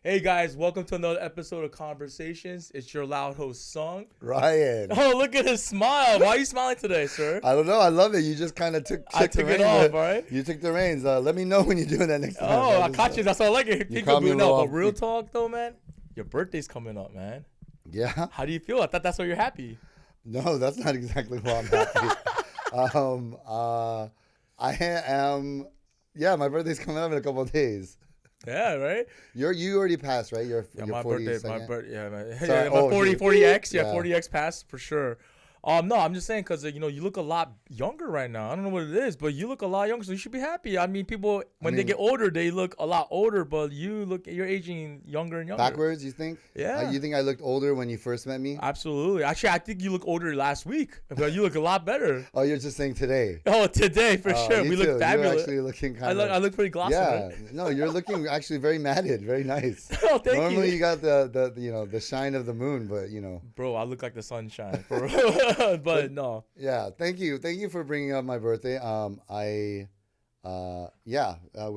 Hey guys, welcome to another episode of Conversations. It's your loud host, Sung. Ryan. Oh, look at his smile. Why are you smiling today, sir? I don't know. I love it. You just kind of took I the took reins. it off, right? You took the reins. Let me know when you're doing that next time. Oh, I caught you. That's what I like it. You caught me a little But off real beat. talk, though, man. Your birthday's coming up, man. Yeah. How do you feel? I thought that's why you're happy. No, that's not exactly why I'm happy. I am. Yeah, my birthday's coming up in a couple of days. Yeah, right? You already passed, right? Your My 40 birthday, second? my 40X, Yeah. 40X pass for sure. No, I'm just saying because you look a lot younger right now. I don't know what it is, but you look a lot younger, so you should be happy. I mean, people when they get older, they look a lot older, but you're aging younger and younger. Backwards, you think? Yeah. You think I looked older when you first met me? Absolutely. Actually, I think you look older last week, but you look a lot better. Oh, you're just saying today. Oh, today for sure. You We too. look fabulous. You're actually looking kind of. I look pretty glossy. Yeah, Right? no, you're looking actually very matted, very nice. Oh, thank you. Normally you got the shine of the moon, but Bro, I look like the sunshine. But no. Yeah, thank you for bringing up my birthday. We're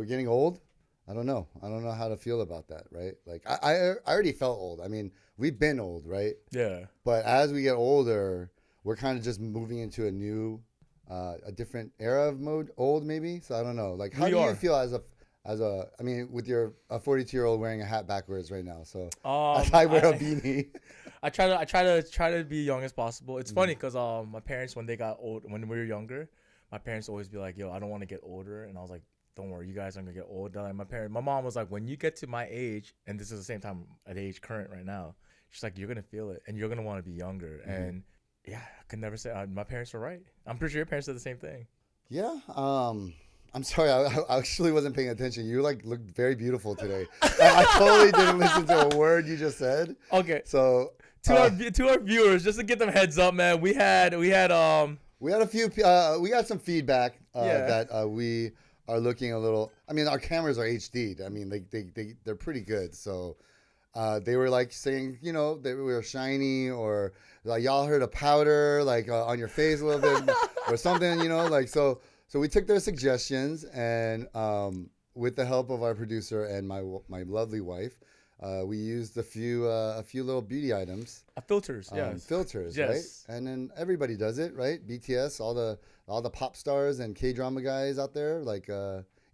getting old. I don't know how to feel about that, right? Like I already felt old. I mean, we've been old, right? Yeah. But as we get older, we're kind of just moving into a new, a different era of mode, old maybe. So I don't know. Like, how do you feel as a I mean, with your 42-year-old wearing a hat backwards right now? So as I wear a beanie. I try to be young as possible. It's funny because my parents when we were younger, my parents always be like, "Yo, I don't want to get older," and I was like, "Don't worry, you guys aren't gonna get old." Like my mom was like, "When you get to my age, and this is the same time at age current right now, she's like, you're gonna feel it, and you're gonna want to be younger." Mm-hmm. And yeah, I could never say my parents were right. I'm pretty sure your parents said the same thing. Yeah. I'm sorry. I actually wasn't paying attention. You looked very beautiful today. I totally didn't listen to a word you just said. Okay. So to our viewers, just to get them heads up, man, we had we got some feedback that we are looking a little. I mean, our cameras are HD'd. I mean, they're pretty good. So they were like saying, they were shiny, or like y'all heard a powder like on your face a little bit or something, like so. So we took their suggestions, and with the help of our producer and my lovely wife, we used a few little beauty items. Filters, yes. Filters, yes. Right? And then everybody does it, right? BTS, all the pop stars and K-drama guys out there, like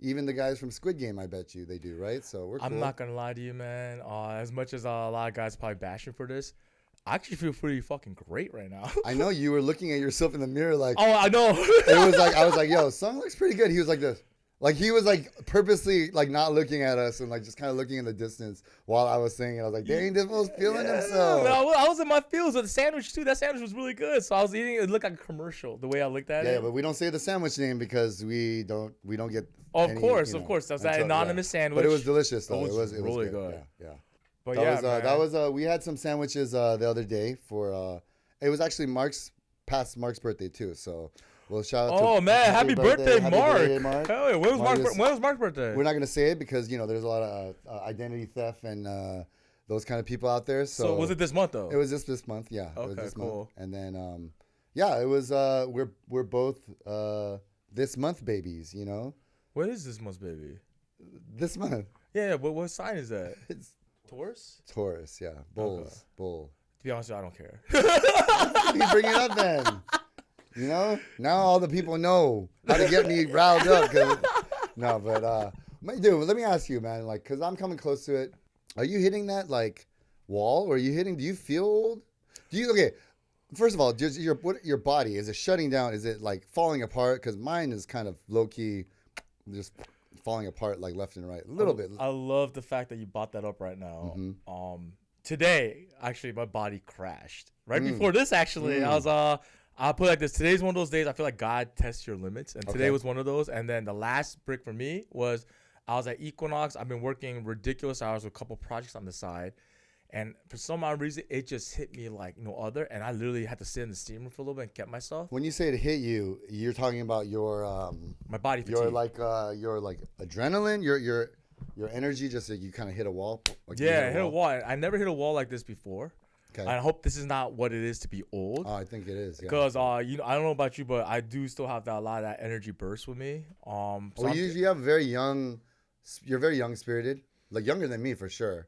even the guys from Squid Game, I bet you they do, right? So we're cool. I'm not gonna lie to you, man. As much as a lot of guys probably bashing for this, I actually feel pretty fucking great right now. I know you were looking at yourself in the mirror like. Oh, I know. It was like I was like, "Yo, Sung looks pretty good." He was like this, like he was like purposely like not looking at us and like just kind of looking in the distance while I was singing. I was like, "Dang, this was feeling himself." Man, I was in my feels with the sandwich too. That sandwich was really good. So I was eating it. It looked like a commercial the way I looked at it. Yeah, but we don't say the sandwich name because we don't get. Of course. That's that anonymous sandwich. But it was delicious though. It was really good. Yeah. But that was we had some sandwiches the other day for it was actually Mark's birthday too, so we'll shout out to happy birthday, Mark. Mark. Hell yeah. When was Mark's birthday? We're not going to say it because there's a lot of identity theft and those kind of people out there, so was it this month though? It was just this month. Yeah. Okay, it was this cool. month. And then it was we're both this month babies, What is this month's baby? This month. Yeah, but what sign is that? It's Taurus, yeah. Bulls. Okay. Bull. To be honest with you, I don't care. You bring it up then. Now all the people know how to get me riled up. Dude, let me ask you, man, like, cause I'm coming close to it. Are you hitting that like wall, or do you feel old? First of all, just your body, is it shutting down? Is it like falling apart? Cause mine is kind of low key, just falling apart like left and right a little bit. I love the fact that you brought that up right now. Mm-hmm. Today actually my body crashed right before this. Actually, I'll put it like this: today's one of those days I feel like God tests your limits, and today was one of those. And then the last break for me was I was at Equinox. I've been working ridiculous hours with a couple projects on the side, and for some odd reason it just hit me like no other, and I literally had to sit in the steam room for a little bit and kept myself. When you say it hit you, you're talking about your my body fatigue. Your like adrenaline, your energy, just like you kind of hit a wall. Like I hit a wall. I never hit a wall like this before. Okay. I hope this is not what it is to be old. Oh, I think it is. Because I don't know about you, but I do still have a lot of that energy burst with me. You have very young. You're very young spirited, like younger than me for sure.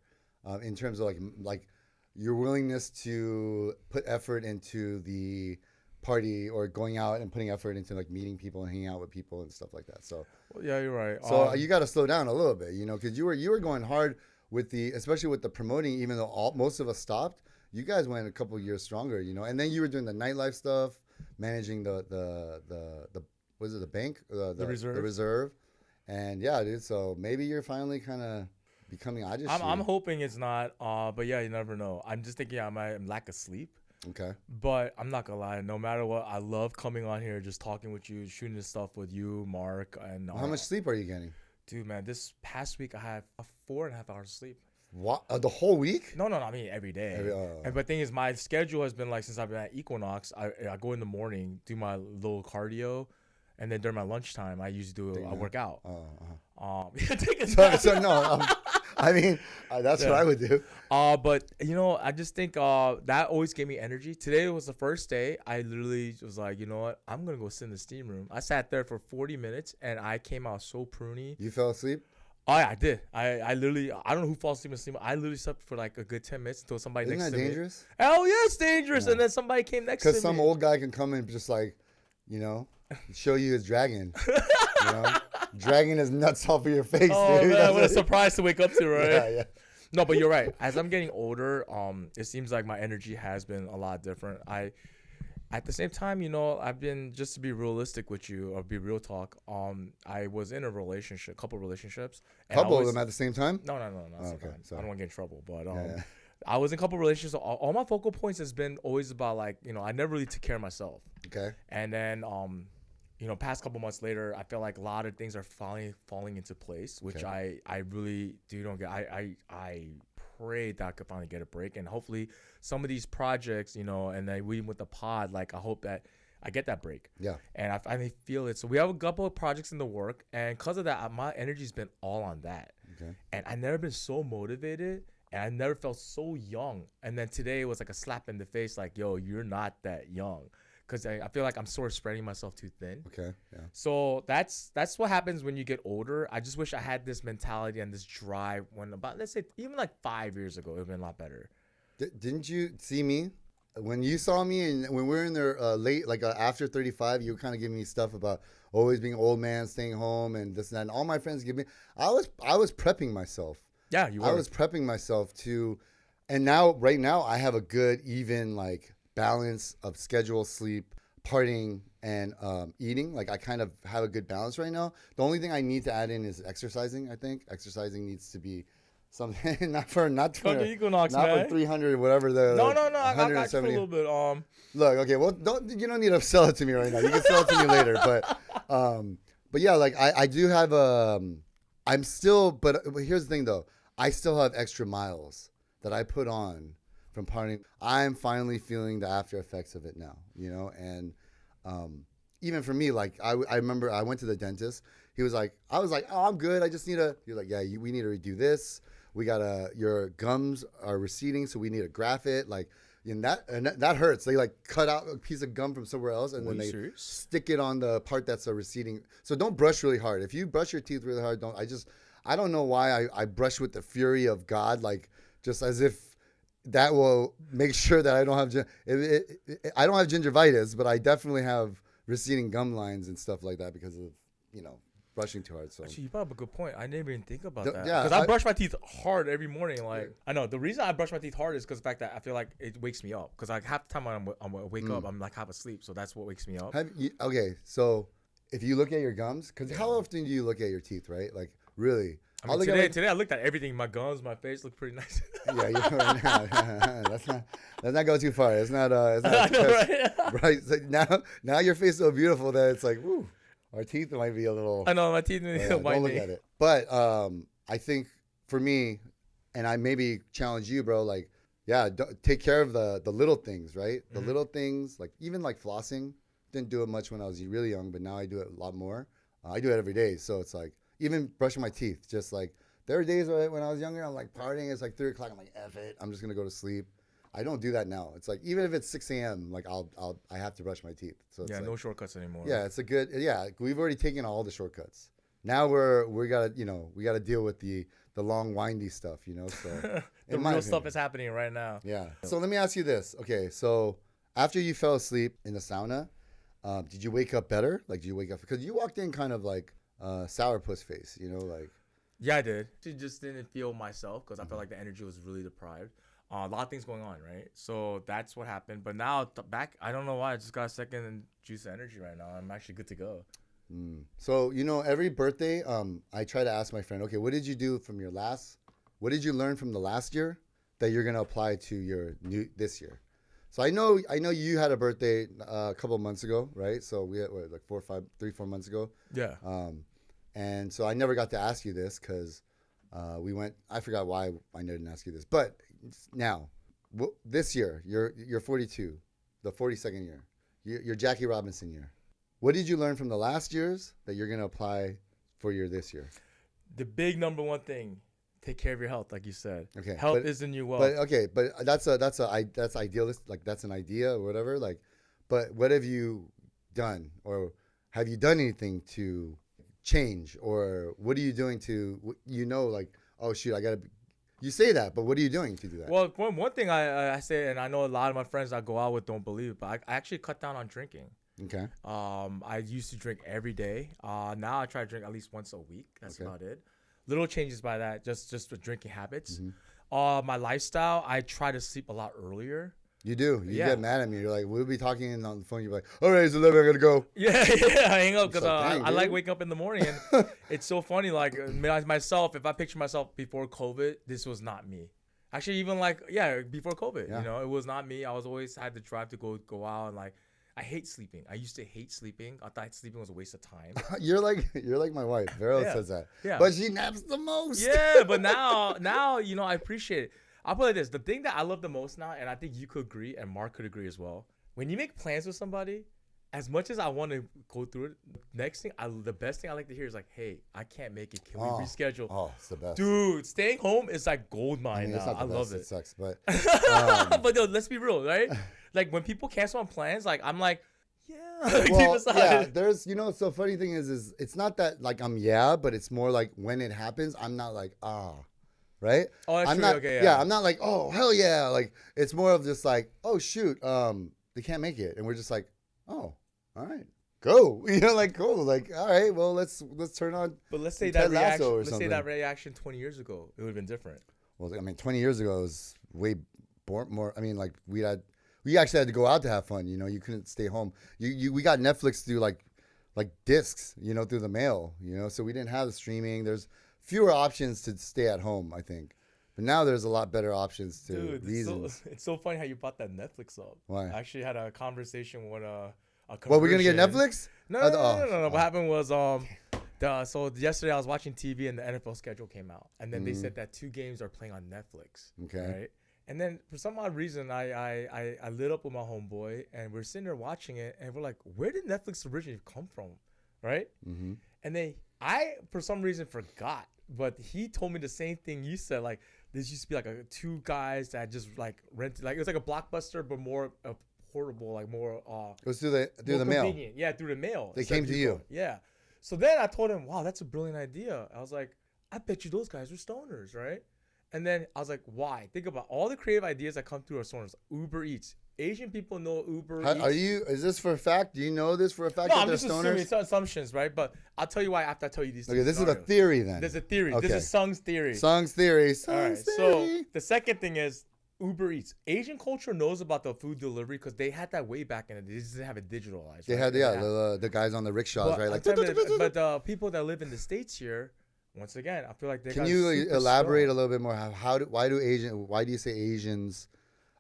in terms of like your willingness to put effort into the party or going out and putting effort into like meeting people and hanging out with people and stuff like that. So Well, yeah, you're right. so you got to slow down a little bit, you know, because you were going hard with especially with the promoting, even though most of us stopped. You guys went a couple years stronger, you know, and then you were doing the nightlife stuff, managing the was it the bank, the reserve, and yeah, dude. So maybe you're finally kind of becoming. I'm hoping it's not. But yeah, you never know. I'm just thinking I might lack of sleep. Okay. But I'm not gonna lie. No matter what, I love coming on here, just talking with you, shooting this stuff with you, Mark, and how much sleep are you getting? Dude, man, this past week I had 4.5 hours of sleep. What? The whole week? No, I mean every day. But the thing is, my schedule has been like since I've been at Equinox. I go in the morning, do my little cardio, and then during my lunchtime, I usually do a workout. So no, I mean that's what I would do. But you know, I just think that always gave me energy. Today was the first day. I literally was like, you know what? I'm gonna go sit in the steam room. I sat there for 40 minutes, and I came out so pruny. You fell asleep? Oh yeah, I did. I literally, I don't know who falls asleep in sleep. I literally slept for like a good 10 minutes until somebody Isn't next that to dangerous? me. Hell yeah, it's dangerous. Yeah. And then somebody came next to me. Because some old guy can come and just like, you know, show you his dragon. You know, dragging his nuts off of your face. Oh dude. man, what a surprise to wake up to, right? Yeah. No, but you're right. As I'm getting older, it seems like my energy has been a lot different. At the same time, you know, I've been, just to be realistic with you or be real talk, I was in a relationship, couple relationships. Couple of them at the same time? No, not at the same time. I don't want to get in trouble, but yeah. I was in a couple relationships. All my focal points has been always about like, you know, I never really took care of myself. Okay. And then, you know, past couple months later, I feel like a lot of things are finally falling into place, which I really don't get. I pray that I could finally get a break, and hopefully some of these projects, you know, and then we with the pod, like I hope that I get that break. Yeah. And I finally feel it. So we have a couple of projects in the work, and because of that, my energy's been all on that. Okay. And I've never been so motivated, and I never felt so young. And then today it was like a slap in the face, like, yo, you're not that young. Because I feel like I'm sort of spreading myself too thin. Okay, yeah. So that's what happens when you get older. I just wish I had this mentality and this drive when about, let's say, even like 5 years ago, it would have been a lot better. Didn't you see me? When you saw me and when we were in there late, like after 35, you were kind of giving me stuff about always being an old man, staying home and this and that. And all my friends give me, I was prepping myself. Yeah, you were. I was prepping myself to, and right now I have a good, even like balance of schedule, sleep, partying, and eating. Like I kind of have a good balance right now. The only thing I need to add in is exercising. I think exercising needs to be something not for Equinox, man. For 300 whatever the no. I got you for a little bit. Look, okay, well, you don't need to sell it to me right now. You can sell it to me later, but yeah, like I do have I'm still, but here's the thing though, I still have extra miles that I put on from partying. I'm finally feeling the after effects of it now, you know, and even for me, like I remember I went to the dentist. I was like, oh, I'm good. I just need you're like, yeah, we need to redo this. We your gums are receding, so we need to graft it. Like, and that hurts. They like cut out a piece of gum from somewhere else, and then they stick it on the part that's a receding. So don't brush really hard. If you brush your teeth really hard, I don't know why I brush with the fury of God, like just as if that will make sure that I don't have I don't have gingivitis, but I definitely have receding gum lines and stuff like that because of, you know, brushing too hard. So actually, you brought up a good point. I didn't even think about that. Yeah, because I brush my teeth hard every morning. Like I know the reason I brush my teeth hard is because the fact that I feel like it wakes me up. Because like half the time I'm wake up, I'm like half asleep. So that's what wakes me up. Okay, so if you look at your gums, because how often do you look at your teeth? Right, like really. I mean, today I looked at everything. My gums, my face look pretty nice. Yeah, let's not go too far. It's not I know, right? It's like now your face is so beautiful that it's like, woo, our teeth might be a little. I know my teeth might don't look at it. But I think for me, and I maybe challenge you, bro. Like, yeah, take care of the little things, right? The little things, like even like flossing. Didn't do it much when I was really young, but now I do it a lot more. I do it every day, so it's like. Even brushing my teeth, just like there were days when I was younger, I'm like partying. It's like 3 o'clock. I'm like, F it. I'm just gonna go to sleep. I don't do that now. It's like even if it's 6 a.m., like I have to brush my teeth. So it's like, no shortcuts anymore. Yeah, it's a good. Yeah, we've already taken all the shortcuts. Now we gotta deal with the the long windy stuff, you know. So the real stuff is happening right now. Yeah. So let me ask you this. Okay, so after you fell asleep in the sauna, did you wake up better? Like, did you wake up because you walked in kind of like sourpuss face, you know, like. Yeah, I did. I just didn't feel myself because I felt like the energy was really deprived. A lot of things going on, right? So that's what happened. But now back, I don't know why. I just got a second juice of energy right now. I'm actually good to go. So, you know, every birthday, I try to ask my friend, okay, what did you do from what did you learn from the last year that you're going to apply to your this year? So I know you had a birthday a couple of months ago, right? So we had like 4 months ago. Yeah. And so I never got to ask you this because I forgot why I didn't ask you this. But now, this year, you're 42, the 42nd year, your Jackie Robinson year. What did you learn from the last years that you're going to apply for this year? The big number one thing, take care of your health, like you said. Okay. Health is the new wealth. But that's idealist, like that's an idea or whatever. Like, but what have you done, or have you done anything to change, or what are you doing to, like, oh shoot, you say that, but what are you doing to do that? Well, one thing I say, and I know a lot of my friends I go out with don't believe it, but I actually cut down on drinking. Okay. I used to drink every day. Now I try to drink at least once a week. That's about it. Little changes by that, just the drinking habits. My lifestyle, I try to sleep a lot earlier. You do. You get mad at me. You're like, we'll be talking on the phone. You're like, all right, it's 11. I gotta go. Yeah. I hang up because I like waking up in the morning, and it's so funny. Like myself, if I picture myself before COVID, this was not me. Actually, even before COVID, it was not me. I was always had the drive to go out, and like I hate sleeping. I used to hate sleeping. I thought sleeping was a waste of time. You're like my wife. Vero says that. Yeah. But she naps the most. Yeah, but now I appreciate it. I'll put it like this. The thing that I love the most now, and I think you could agree, and Mark could agree as well, when you make plans with somebody, as much as I want to go through it, the best thing I like to hear is like, hey, I can't make it. Can we reschedule? Oh, it's the best. Dude, staying home is like gold mine now. I love it. It sucks, but. But yo, let's be real, right? Like when people cancel on plans, like I'm like, yeah. Well, yeah, there's, so funny thing is it's not that like but it's more like when it happens, I'm not like, right? Oh, that's I'm true. not, Okay, yeah. I'm not like, oh, hell yeah. Like, it's more of just like, oh, shoot, they can't make it. And we're just like, oh, all right, go. Like, cool. Like, all right, well, let's turn on. But let's say that reaction 20 years ago, it would have been different. Well, I mean, 20 years ago, it was way more. I mean, like, we actually had to go out to have fun. You couldn't stay home. We got Netflix through like discs, through the mail, so we didn't have the streaming. There's fewer options to stay at home, I think. But now there's a lot better options to reasons. It's so funny how you brought that Netflix up. Why? I actually had a conversation with a Well, we're going to get Netflix? No. What happened was so yesterday I was watching TV and the NFL schedule came out. And then they said that 2 games are playing on Netflix. Okay. Right? And then for some odd reason, I lit up with my homeboy and we're sitting there watching it. And we're like, where did Netflix originally come from? Right? Mm-hmm. And then I, for some reason, forgot. But he told me the same thing you said. Like, this used to be like 2 guys that just like rented. Like, it was like a Blockbuster, but more portable, like more. It was through the mail. Yeah, through the mail. They came to you. Yeah. So then I told him, wow, that's a brilliant idea. I was like, I bet you those guys are stoners, right? And then I was like, why? Think about all the creative ideas that come through are stoners. Uber Eats. Asian people know Uber Eats. Is this for a fact? Do you know this for a fact? No, that I'm they're just stoners? assuming it's assumptions, right? But I'll tell you why after I tell you these things. Okay, this is a theory then. There's a theory. Okay. This is Sung's theory. Sung's theory. All right. So the second thing is Uber Eats. Asian culture knows about the food delivery because they had that way back in the day. They just didn't have it digitalized. They had the guys on the rickshaws, right? Like, but people that live in the States here, once again, I feel like they. Can you elaborate a little bit more? Why do you say Asians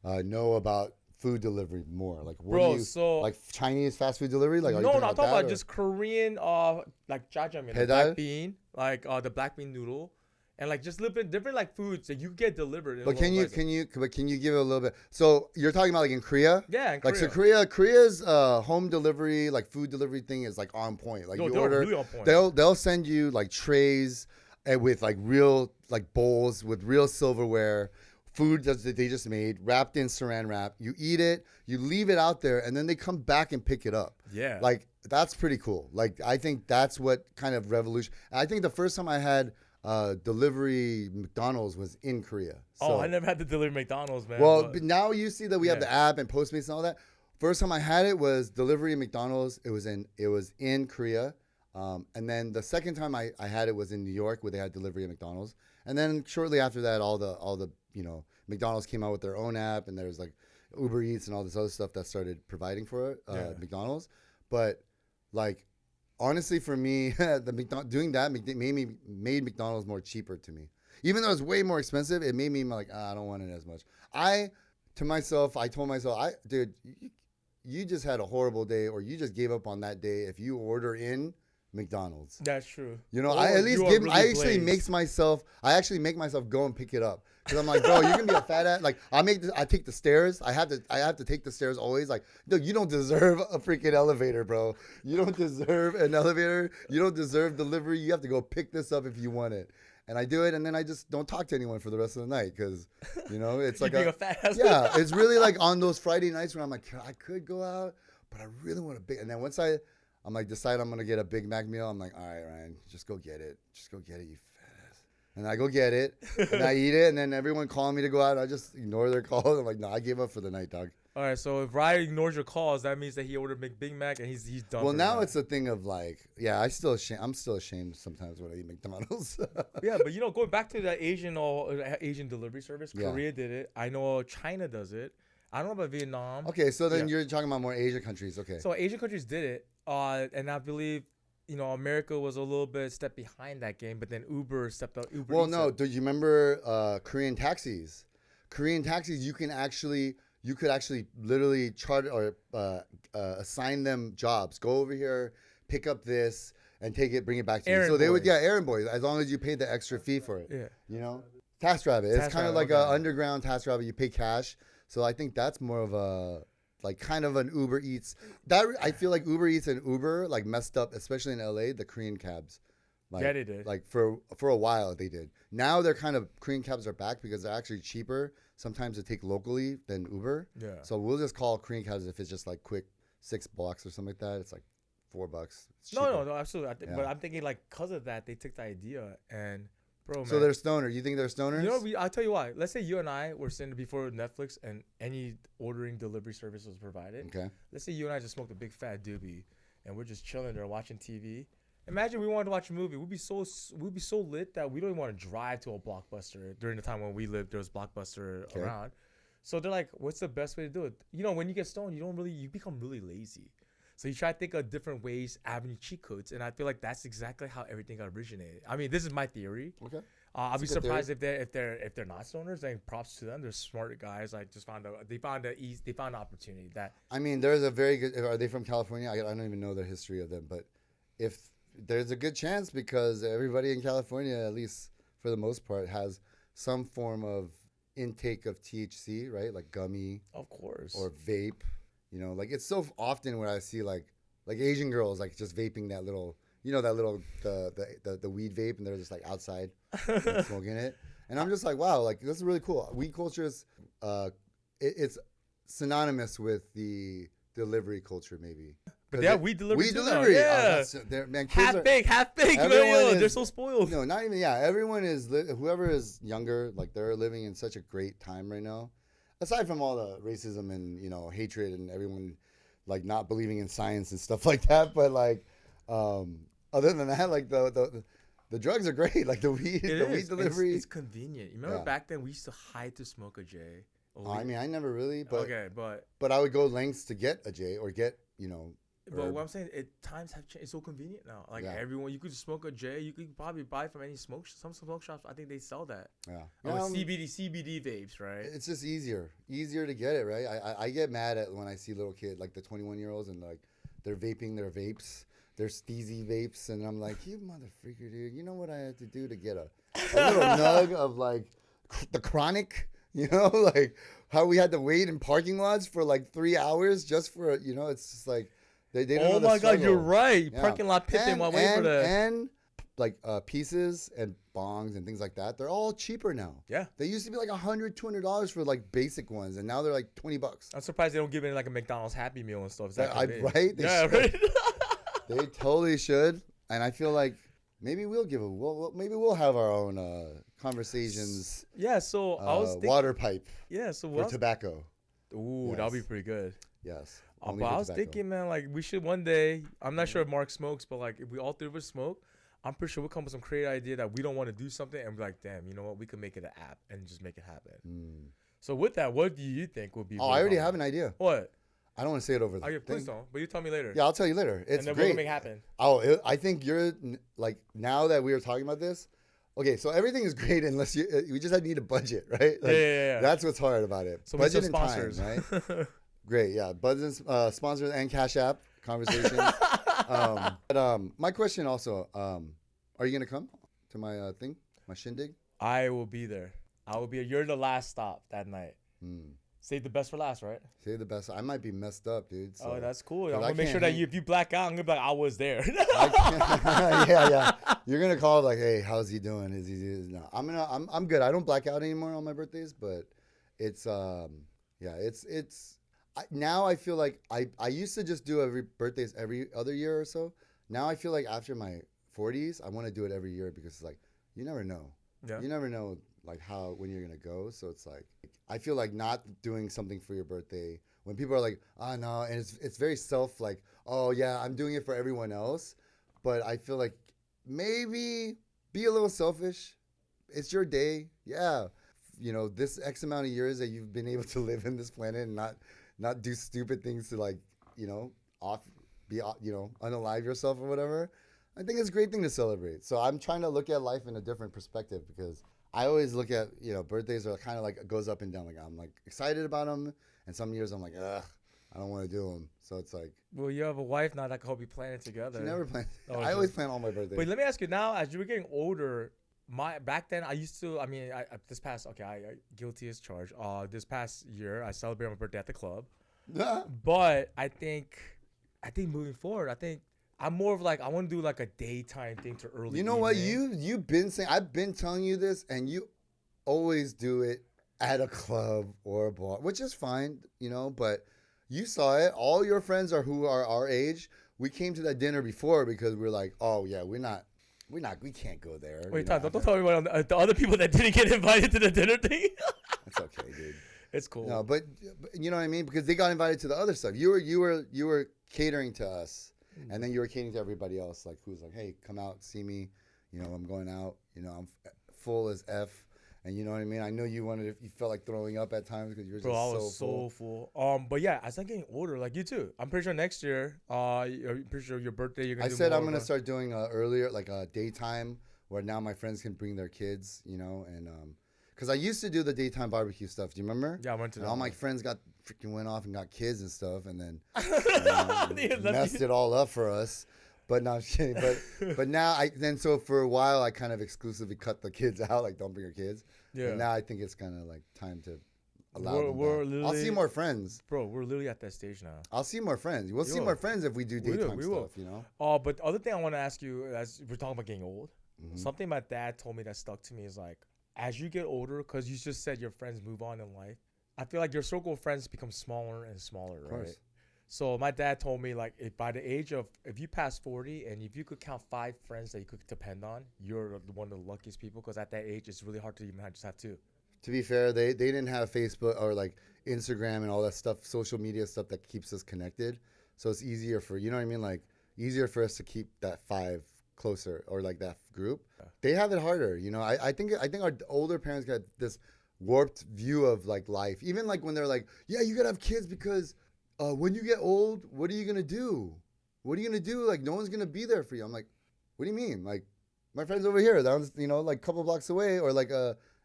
know about food delivery more? Like, like Chinese fast food delivery? Like, no, I'm talking about just Korean, like jjajangmyeon, the black bean, like the black bean noodle, and like just different like foods that you get delivered. But can you give it a little bit? So you're talking about like in Korea? Yeah, in Korea. Like, so Korea's home delivery, like food delivery thing is like on point. Like, you order, really on point. They'll send you like trays with like real like bowls with real silverware. Food that they just made, wrapped in saran wrap. You eat it, you leave it out there, and then they come back and pick it up. Yeah. Like, that's pretty cool. Like, I think that's what kind of revolution. I think the first time I had delivery McDonald's was in Korea. So, I never had to deliver McDonald's, man. well, but now you see that we have the app and Postmates and all that. First time I had it was delivery McDonald's. It was in Korea. And then the second time I had it was in New York, where they had delivery at McDonald's. And then shortly after that, all the McDonald's came out with their own app, and there's like Uber Eats and all this other stuff that started providing for it, McDonald's. But like, honestly, for me, doing that made McDonald's more cheaper to me. Even though it's way more expensive, it made me like, I don't want it as much. I told myself, dude, you just had a horrible day, or you just gave up on that day if you order in McDonald's. That's true. I actually make myself go and pick it up, because I'm like, bro, you're gonna be a fat ass. Like, I take the stairs. I have to take the stairs always. Like, no, you don't deserve a freaking elevator, bro. You don't deserve an elevator. You don't deserve delivery. You have to go pick this up if you want it. And I do it, and then I just don't talk to anyone for the rest of the night, because, it's like a fat ass. Yeah, it's really like on those Friday nights where I'm like, I could go out, but I really want a big. And then once I'm like, decide I'm gonna get a Big Mac meal, I'm like, all right, Ryan, just go get it, you fat ass. And I go get it, and I eat it, and then everyone calling me to go out, I just ignore their calls. I'm like, no, I gave up for the night, dog. All right, so if Ryan ignores your calls, that means that he ordered Big Mac and he's done. Well, now it's a thing of like, I'm still ashamed sometimes when I eat McDonald's. Yeah, but going back to that Asian delivery service, Korea did it. I know China does it. I don't know about Vietnam. Okay, so then you're talking about more Asian countries. Okay. So Asian countries did it, and I believe America was a little bit step behind that game, but then Uber stepped up. Well, no, do you remember Korean taxis? Korean taxis, you could actually literally charter or assign them jobs. Go over here, pick up this, and bring it back to you. So they would, errand boys, as long as you paid the extra fee for it. Yeah. TaskRabbit. It's kind of like an underground TaskRabbit. You pay cash. So I think that's more of a like kind of an Uber Eats. That I feel like Uber Eats and Uber like messed up, especially in LA, the Korean cabs. Like, they did. Like for a while they did. Now they're Korean cabs are back because they're actually cheaper sometimes to take locally than Uber. Yeah. So we'll just call Korean cabs if it's just like quick 6 blocks or something like that. It's like $4. No, absolutely. But I'm thinking like because of that they took the idea and. Bro, so they're stoners. You think they're stoners? I'll tell you why. Let's say you and I were sitting before Netflix and any ordering delivery service was provided. Okay. Let's say you and I just smoked a big fat doobie and we're just chilling there watching TV. Imagine we wanted to watch a movie. We'd be so lit that we don't even want to drive to a Blockbuster. During the time when we lived, there was Blockbuster around. So they're like, what's the best way to do it? When you get stoned, you become really lazy. So you try to think of different ways, avenue cheat codes, and I feel like that's exactly how everything got originated. I mean, this is my theory. Okay. I'll be surprised if they're not stoners. Then props to them. They're smart guys. Like they found an opportunity that. I mean, there's a very good. Are they from California? I don't even know the history of them, but if there's a good chance because everybody in California, at least for the most part, has some form of intake of THC, right? Like gummy, of course, or vape. Like it's so often where I see like Asian girls like just vaping that little, the weed vape, and they're just like outside smoking it, and I'm just like, wow, like this is really cool. Weed culture is, it's synonymous with the delivery culture, maybe. But yeah, weed delivery. Weed delivery. Yeah. Man, half baked. They're so spoiled. No, not even. Yeah, everyone is. Whoever is younger, like they're living in such a great time right now. Aside from all the racism and hatred and everyone like not believing in science and stuff like that, but like other than that, like the drugs are great. Like the weed delivery. It's convenient. You remember back then we used to hide to smoke a J. I mean, I never really, but okay, but I would go lengths to get a J or get But what I'm saying, times have changed. It's so convenient now. Like everyone, you could just smoke a J. You could probably buy from any some smoke shops. I think they sell that. Yeah. CBD vapes, right? It's just easier to get it, right? I get mad at when I see little kids like the 21-year-olds and like they're vaping their vapes, their steezy vapes, and I'm like, you motherfucker, dude. You know what I had to do to get a little nug of like the chronic. Like how we had to wait in parking lots for like 3 hours just for it's just like. They don't know my God, you're right. Yeah. Parking lot pipping while waiting for that. And like pieces and bongs and things like that, they're all cheaper now. Yeah. They used to be like $100, $200 for like basic ones, and now they're like $20. I'm surprised they don't give it like a McDonald's Happy Meal and stuff. Right? They totally should. And I feel like Maybe we'll maybe we'll have our own conversations. Yeah. So I was thinking, water pipe. Yeah. So for tobacco. Ooh, yes. that'll be pretty good. Yes. But I was thinking, man, like we should one day. I'm not sure if Mark smokes, but like if we all three of us smoke, I'm pretty sure we'll come with some creative idea that we don't want to do something, and we're like, damn, you know what? We could make it an app and just make it happen. So with that, what do you think would be? Oh, I already have an idea. What? I don't want to say it over the thing. Please don't. But you tell me later. Yeah, I'll tell you later. It's and then great. We'll make it happen. Oh, I think you're like, now that we were talking about this. Okay, so everything is great unless we just need a budget, right? Like, yeah. That's what's hard about it. So budget and sponsors, time, right? Great, yeah. Budget, sponsors, and Cash App Conversations. But my question also, are you gonna come to my thing, my shindig? I will be there. I will be. You're the last stop that night. Save the best for last, right? Save the best. I might be messed up, dude. So. Oh, that's cool. I'm gonna make sure that if you black out, I'm gonna be like, I was there. yeah. You're gonna call like, hey, how's he doing? Is he? No, I'm good. I don't black out anymore on my birthdays, but it's now I feel like I used to just do birthdays every other year or so. Now I feel like after my 40s, I want to do it every year because it's like you never know. Yeah. You never know like when you're gonna go. So it's like I feel like not doing something for your birthday when people are like, oh no, and it's very like, oh yeah, I'm doing it for everyone else. But I feel like maybe be a little selfish. It's your day. Yeah. You know, this X amount of years that you've been able to live in this planet and not do stupid things to like, you know, unalive yourself or whatever. I think it's a great thing to celebrate. So I'm trying to look at life in a different perspective because I always look at, you know, birthdays are kind of like, it goes up and down. Like I'm like excited about them. And some years I'm like, ugh, I don't want to do them. So it's like. Well, you have a wife now that can help you plan it together. She never planned. I always plan all my birthdays. But let me ask you now, as you were getting older, back then I used to, I guilty as charged. This past year I celebrated my birthday at the club. But I think moving forward, I'm more of like, I want to do like a daytime thing to early. You know what? You've been saying, I've been telling you this, and you always do it at a club or a bar, which is fine, you know, but you saw it. All your friends who are our age. We came to that dinner before because we're like, oh yeah, we can't go there. Wait, Tom, don't tell me about the other people that didn't get invited to the dinner thing. It's okay, dude. It's cool. No, but you know what I mean? Because they got invited to the other stuff. You were catering to us. And then you were catering to everybody else, like who's like, hey, come out, see me. You know, I'm going out. You know, I'm full as F. And you know what I mean? I know you felt like throwing up at times because you're just I was so full. But yeah, as I'm getting older, like you too, I'm pretty sure next year, I'm pretty sure your birthday, you're going to do more. I'm going to start doing earlier, like a daytime where now my friends can bring their kids, you know, and because I used to do the daytime barbecue stuff. Do you remember? Yeah, I went to that. All my friends went off and got kids and stuff, and then messed it all up for us. But no, I'm kidding. But now so for a while I kind of exclusively cut the kids out, like don't bring your kids. Yeah. But now I think it's kind of like time to allow them. I'll see more friends. Bro, we're literally at that stage now. I'll see more friends. We'll see more friends if we do daytime stuff. You know. But the other thing I want to ask you, as we're talking about getting old, something my dad told me that stuck to me is like, as you get older, because you just said your friends move on in life, I feel like your circle of friends becomes smaller and smaller, right? So my dad told me, like, if you pass 40 and if you could count 5 friends that you could depend on, you're one of the luckiest people, because at that age, it's really hard to even just have 2. To be fair, they didn't have Facebook or like Instagram and all that stuff, social media stuff that keeps us connected. So it's easier for, you know what I mean? Like easier for us to keep that 5 closer, or like that group. Yeah. They have it harder, you know. I think our older parents got this warped view of like life. Even like when they're like, yeah, you gotta have kids because when you get old, what are you gonna do? What are you gonna do? Like no one's gonna be there for you. I'm like, what do you mean? Like my friends over here, that was, you know, like a couple blocks away, or like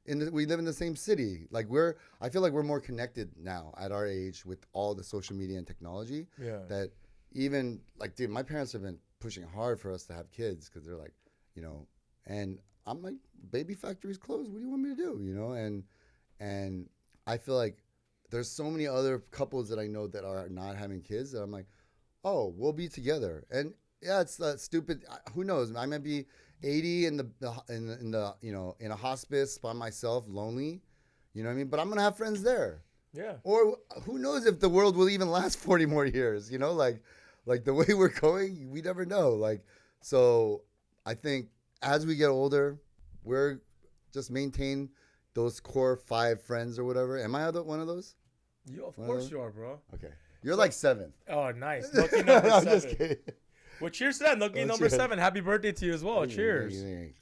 we live in the same city. Like I feel like we're more connected now at our age with all the social media and technology. Yeah. That even like, dude, my parents have been pushing hard for us to have kids because they're like, you know, and I'm like, baby factory's closed. What do you want me to do? You know, and I feel like there's so many other couples that I know that are not having kids that I'm like, oh, we'll be together. And yeah, it's stupid. Who knows? I might be 80 in the you know, in a hospice by myself, lonely. You know what I mean? But I'm gonna have friends there. Yeah. Or who knows if the world will even last 40 more years? You know, like the way we're going, we never know. Like, so I think as we get older, we're just maintain those core 5 friends or whatever. Am I one of those? You, of course you are, bro. Okay. You're like 7th. Oh, nice. Lucky number 7. I'm just kidding. Well, cheers to that. Lucky number 7. Happy birthday to you as well. Cheers.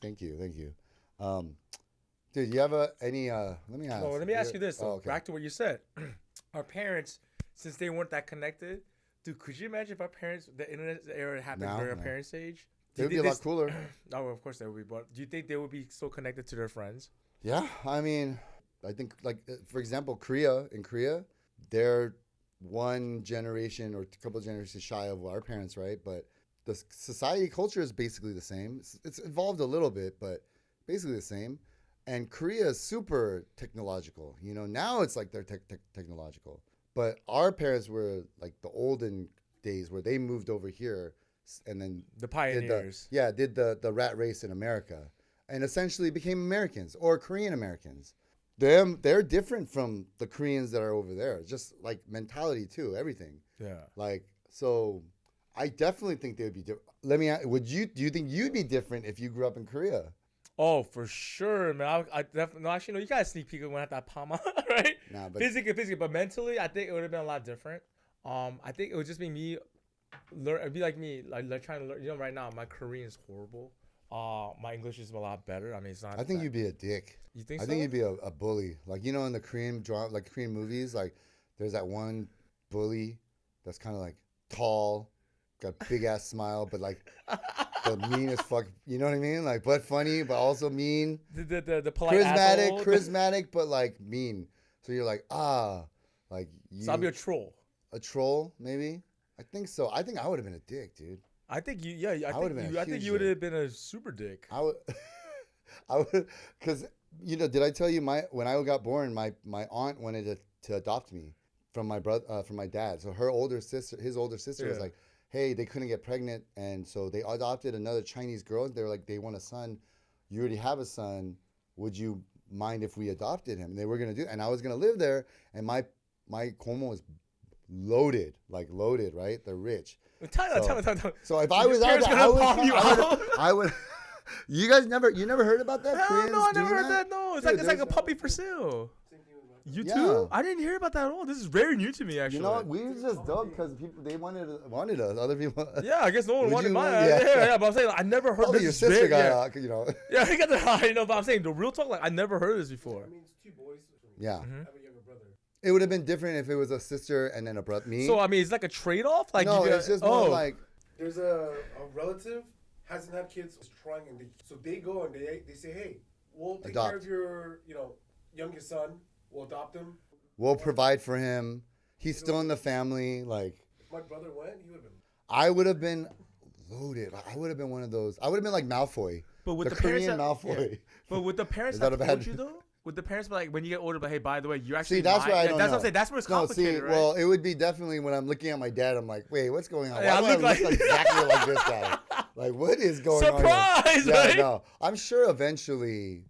Thank you. Dude, you have any? Let me ask. Well, let me ask you this. Okay. Back to what you said. Our parents, since they weren't that connected, dude, could you imagine if our parents, the internet era happened during our parents' age? It would be a lot cooler. No, of course they would be. But do you think they would be so connected to their friends? Yeah, I mean, I think like for example, Korea. In Korea, they're one generation or a couple of generations shy of our parents, right? But the society culture is basically the same. It's evolved a little bit, but basically the same. And Korea is super technological. You know, now it's like they're technological. But our parents were like the olden days where they moved over here and then the pioneers. Did the rat race in America and essentially became Americans or Korean Americans. They're different from the Koreans that are over there. Just like mentality too, everything. Yeah. Like, so I definitely think they would be different. Let me ask, do you think you'd be different if you grew up in Korea? Oh, for sure, man. I definitely, no, actually, no, you gotta sneak peek when I had that Pama, right? Nah, but physically, but mentally, I think it would have been a lot different. I think it would just be me, it'd be like me, like trying to learn. You know, right now, my Korean is horrible. My English is a lot better. I mean, it's not. I think you'd be a dick. You think so? I think you'd be a bully. Like, you know, in the Korean drama, like Korean movies, like there's that one bully that's kind of like tall, got a big ass smile, but like the mean as fuck. You know what I mean? Like, but funny, but also mean. The polite asshole. Charismatic, but like mean. So you're like, like you. So I'll be a troll. A troll, maybe. I think so. I think I would have been a dick, dude. I think you. Yeah, I think you would have been a super dick. I would, because did I tell you when I got born, my aunt wanted to adopt me from my brother, from my dad. So his older sister was like, hey, they couldn't get pregnant, and so they adopted another Chinese girl. They were like, they want a son. You already have a son. Would you mind if we adopted him? And they were gonna do, and I was gonna live there, and my Como was loaded, right? They're rich. Tell me. So if I was out there, I would. You never heard about that? Hell no, I never heard that. No, it's like a puppy for sale. You too? I didn't hear about that at all. This is very new to me, actually. You know what? We were just dumb because people they wanted us. Other people. Yeah, I guess no one wanted mine. Yeah. But I'm saying I never heard this. Your sister got, Yeah, he got the. But I'm saying the real talk. Like I never heard this before. I mean, it's 2 boys. Yeah. I have a younger brother. It would have been different if it was a sister and then a brother. Me. So I mean, it's like a trade-off. Like no, it's just more like. There's a relative hasn't had kids, is trying, and so they go and they say, hey, we'll take care of your youngest son. We'll adopt him. We'll provide for him. He's still in the family. Like if my brother went, he would have been. I would have been loaded. I would have been one of those. I would have been like Malfoy. But with the Korean parents Malfoy. Yeah. But with the parents that told you though. With the parents, like when you get older, but hey, by the way, you actually that's where I don't know. That's what I'm saying. That's where it's complicated, right? Well, it would be definitely when I'm looking at my dad. I'm like, wait, what's going on? Yeah, Why do I look like exactly like this guy? Like, what is going on? Surprise! Right? No, I'm sure eventually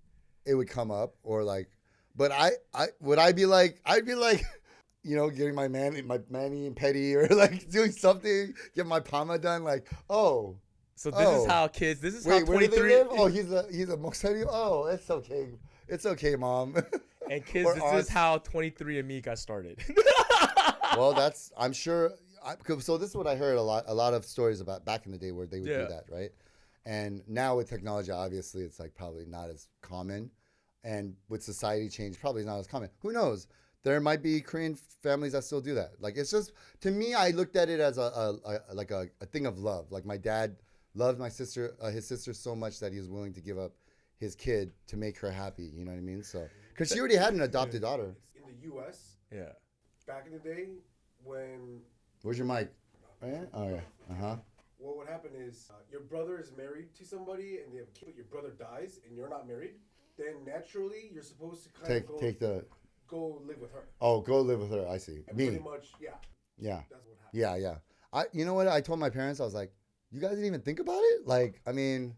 it would come up, or like, but I'd be like, getting my mani and petty, or like doing something, get my Pama done, like, oh. So this is how kids. This is how 23. Where do they live? Oh, he's a Moksari. Oh, it's okay. It's okay, Mom. And kids, this is how 23andMe got started. Well, I'm sure. So this is what I heard a lot of stories about back in the day where they would do that, right? And now with technology, obviously, it's like probably not as common. And with society change, probably not as common. Who knows? There might be Korean families that still do that. Like, it's just, to me, I looked at it as a thing of love. Like, my dad loved his sister so much that he was willing to give up his kid to make her happy. You know what I mean? So, because she already had an adopted daughter. In the U.S., back in the day, when... Where's your mic? Oh, yeah? Oh, yeah. Uh-huh. What would happen is your brother is married to somebody and they have a kid, but your brother dies and you're not married, then naturally you're supposed to go live with her. Oh, go live with her. I see. And pretty much, yeah. That's what happened. Yeah. You know what? I told my parents, I was like, you guys didn't even think about it? Like, I mean...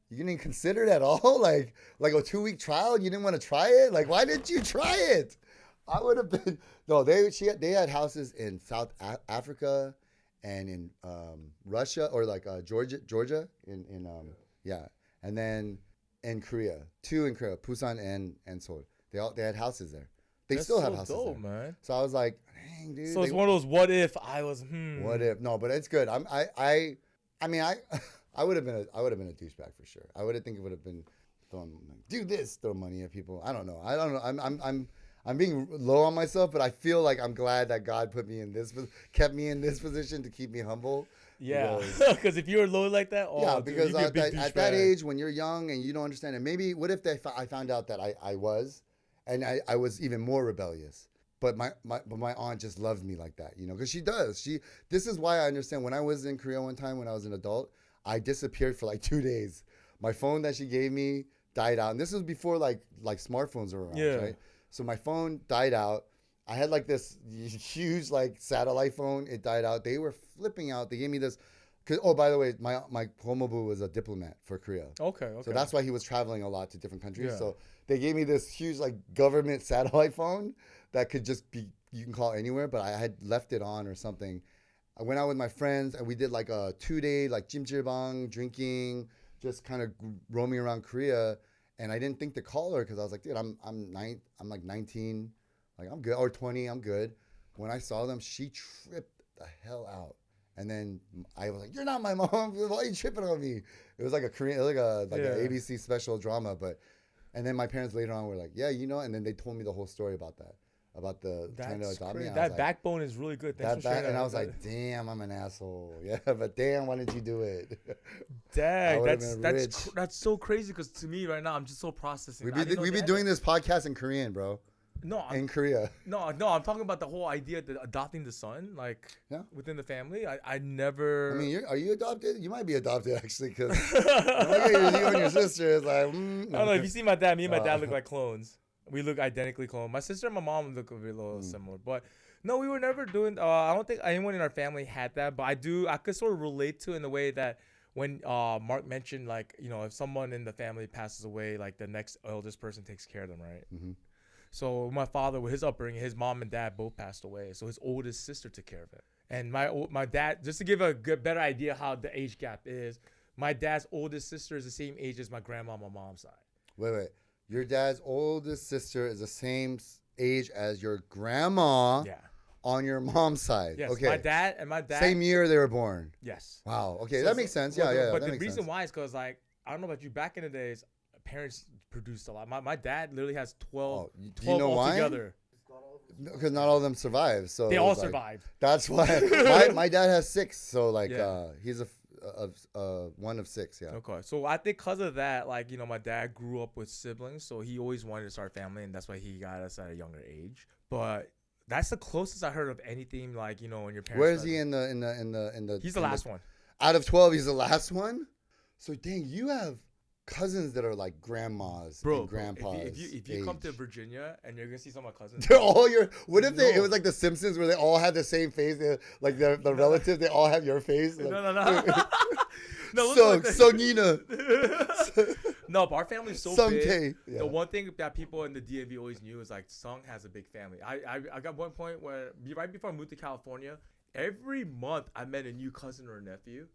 You didn't even consider it at all? Like a 2-week trial? You didn't want to try it? Like, why didn't you try it? I would have been... No, they had houses in South Africa and in Russia, or like Georgia. and then in Korea, 2 in Korea, Busan and Seoul. They had houses there. They That's still have so houses dope, there. man. So I was like, dang, dude. So it's one of those what if I was What if? No, but it's good. I mean I would have been a douchebag for sure. I would have think it would have been throwing do this, throw money at people. I don't know. I'm being low on myself, but I feel like I'm glad that God kept me in this position to keep me humble. Yeah, because if you were low like that, because at that age when you're young and you don't understand it, maybe what if I found out that I was, and I was even more rebellious. But my aunt just loved me like that, because she does. This is why I understand. When I was in Korea one time when I was an adult, I disappeared for like 2 days. My phone that she gave me died out, and this was before like smartphones were around, right? So my phone died out. I had like this huge like satellite phone. It died out. They were flipping out. They gave me this. Oh, by the way, my Homobu was a diplomat for Korea. Okay. So that's why he was traveling a lot to different countries. Yeah. So they gave me this huge like government satellite phone that could just be, you can call anywhere, but I had left it on or something. I went out with my friends and we did like a 2-day like jjimjilbang, drinking, just kind of roaming around Korea. And I didn't think to call her because I was like, dude, I'm like 19. Like, I'm good. Or 20, I'm good. When I saw them, she tripped the hell out. And then I was like, you're not my mom. Why are you tripping on me? It was like a Korean, an ABC special drama. And then my parents later on were like, yeah, and then they told me the whole story about that. About trying to adopt me. That backbone is really good. Thanks for sharing that. And I was like, damn, I'm an asshole. Yeah, but damn, why didn't you do it? Dang, that's so crazy because to me right now, I'm just so processing. We've been doing this podcast in Korean, bro. In Korea. No, I'm talking about the whole idea of adopting the son, like within the family. I never. I mean, are you adopted? You might be adopted actually, because you and your sister is like. I don't know. If you see my dad, me and my dad look like clones. We look identically cloned. My sister and my mom look a little similar, but no, we were never doing. I don't think anyone in our family had that, but I could sort of relate to it in the way that when Mark mentioned, like, if someone in the family passes away, like the next eldest person takes care of them, right? Mm-hmm. So my father, with his upbringing, his mom and dad both passed away. So his oldest sister took care of it. And my dad, just to give a better idea how the age gap is, my dad's oldest sister is the same age as my grandma on my mom's side. Wait. Your dad's oldest sister is the same age as your grandma on your mom's side. Yes, okay. My dad. Same year they were born. Yes. Wow. Okay, that makes sense. Yeah. But the reason why is because, like, I don't know about you, back in the days, parents produced a lot. My dad literally has 12 altogether. Because not all of them survived. So they all survived. That's why my dad has 6. So like he's one of 6. Yeah. Okay. So I think because of that, like, my dad grew up with siblings, so he always wanted to start a family, and that's why he got us at a younger age. But that's the closest I heard of anything like, when your parents. Where is he in the? He's the last one. Out of 12, he's the last one. So dang, you have cousins that are like grandmas and grandpas. If you come to Virginia and you're gonna see some of my cousins, they're all your. What if it was like The Simpsons where they all had the same face? Like the relatives, they all have your face. Like, no. Nina. No, but our family's so big. Yeah. The one thing that people in the D.M.V always knew is like Sung has a big family. I got one point where right before I moved to California, every month I met a new cousin or a nephew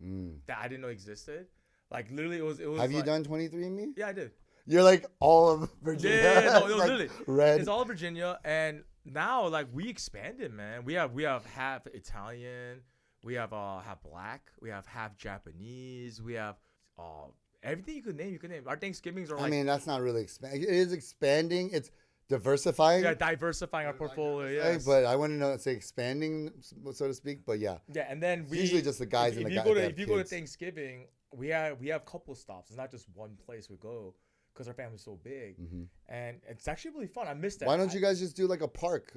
that I didn't know existed. Like literally, it was. Have you done 23andMe? Yeah, I did. You're like all of Virginia. Yeah, no, like literally. Red. It's all Virginia, and now like we expanded, man. We have half Italian, we have half black, we have half Japanese, we have everything you could name. Our Thanksgivings are like. I mean, that's not really expanding. It is expanding. It's diversifying. Yeah, diversifying our portfolio. Yes. But I want to say expanding, so to speak. But yeah. Yeah, and then we usually just the guys and the guys. If you go to Thanksgiving, we have couple stops. It's not just one place we go because our family's so big, and it's actually really fun. I missed that. Why don't you guys just do like a park